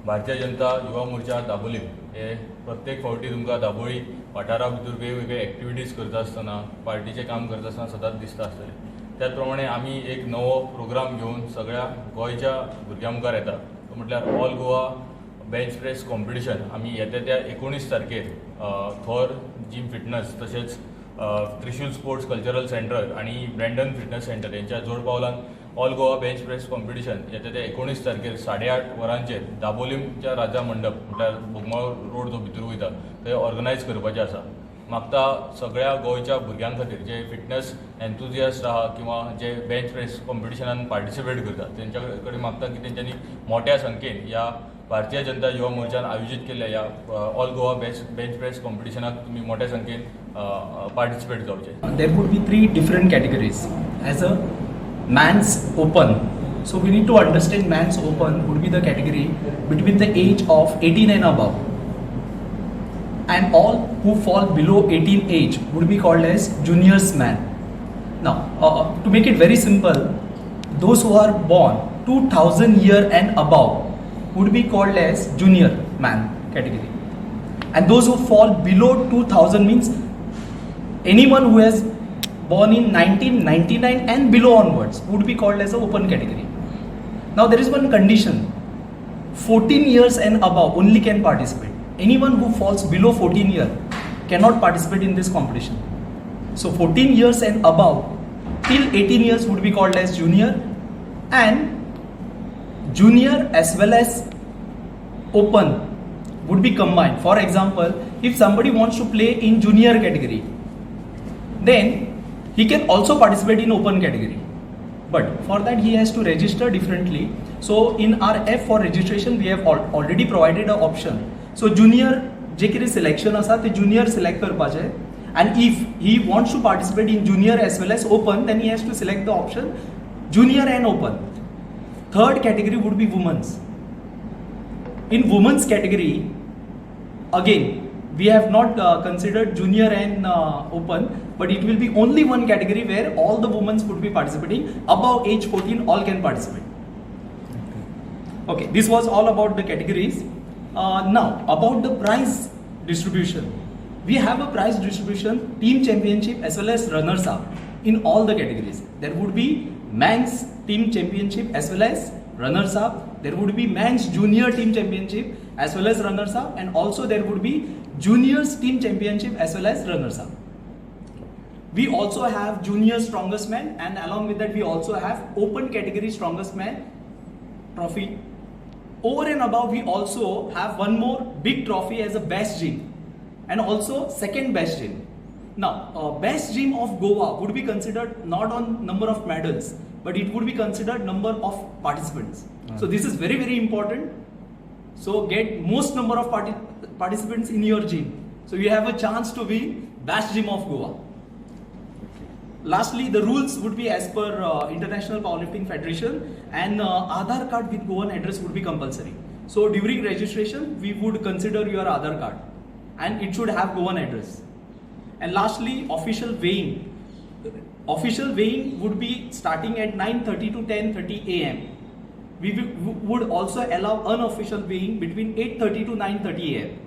भारतीय जनता युवा मोर्चा दाबोलीम हे प्रत्येक फावटी तुमकां दाबोळी वाठारा भितर वेगवेगळे एक्टिविटीज करता आसतना पार्टीचें काम करता आसतना सदांच दिसता आसतलें। त्याच प्रमाणे आमी एक नवो प्रोग्राम घेवन सगळ्या गोंयच्या भुरग्यां मुखार येता, तो म्हटल्यार all Goa bench press competition. आमी येता त्या 19 तारखेर थोर जिम फिटनस तशेंच त्रिशूल स्पोर्ट्स कल्चरल सेंटर आणि ब्रँडन फिटनस सेंटर यांच्या जोड पावलान all Goa bench press competition येता त्या 19 तारखेर 8:30 वरांचेर दाबोलीमच्या राजा मंडप म्हटल्यार बोगमाळ रोड जो भितर वयता थंय ऑर्गनायज करपाचें आसा। म्हाका सगळ्या गोंयच्या भुरग्यां खातीर जे फिटनस एन्थुजियास्ट आहा किंवा जे बेंच प्रेस कॉम्पिटिशनान पार्टिसिपेट करतात तेंच्या कडेन मागता की तेंच्यांनी मोठ्या संख्येन या भारतीय जनता युवा मोर्चान आयोजीत केल्ल्या या ऑल गोवा बेंच प्रेस कॉम्पिटिशनाक तुम्ही मोठ्या संख्येन पार्टिसिपेट जावचे। There would be 3 different categories. As a man's open, so we need to understand man's open would be the category between the age of 18 and above, and all who fall below 18 age would be called as juniors man. Now to make it very simple, those who are born 2000 year and above would be called as junior man category, and those who fall below 2000 means anyone who has born in 1999 and below onwards would be called as an open category. Now there is one condition: 14 years and above only can participate. Anyone who falls below 14 years cannot participate in this competition. So 14 years and above till 18 years would be called as junior, and junior as well as open would be combined. For example, if somebody wants to play in junior category, then he can also participate in open category, but for that he has to register differently. So in our F for registration we have already provided an option. So junior जे कितें selection आसा ते junior select करपाचें, and if he wants to participate in junior as well as open, then he has to select the option junior and open. Third category would be women's. In women's category, again we have not considered junior and open, but it will be only one category where all the women would be participating. Above age 14 all can participate. Okay, this was all about the categories. Now about the prize distribution, we have a prize distribution, team championship as well as runners up in all the categories. There would be men's team championship as well as runners up. There would be men's junior team championship as well as runners up, and also there would be juniors team championship as well as runners up. We also have junior strongest man, and along with that we also have open category strongest man trophy. Over and above we also have one more big trophy as a best gym, and also second best gym. Now best gym of Goa would be considered not on number of medals, but it would be considered number of participants. So this is very very important. So get most number of participants in your gym, so you have a chance to be best gym of Goa. Lastly, the rules would be as per International Powerlifting Federation, and Aadhaar card with Goan address would be compulsory. So during registration we would consider your Aadhaar card, and it should have Goan address. And lastly, official weighing. Official weighing would be starting at 9:30 to 10:30 AM. We would also allow unofficial weighing between 8:30 to 9:30 AM.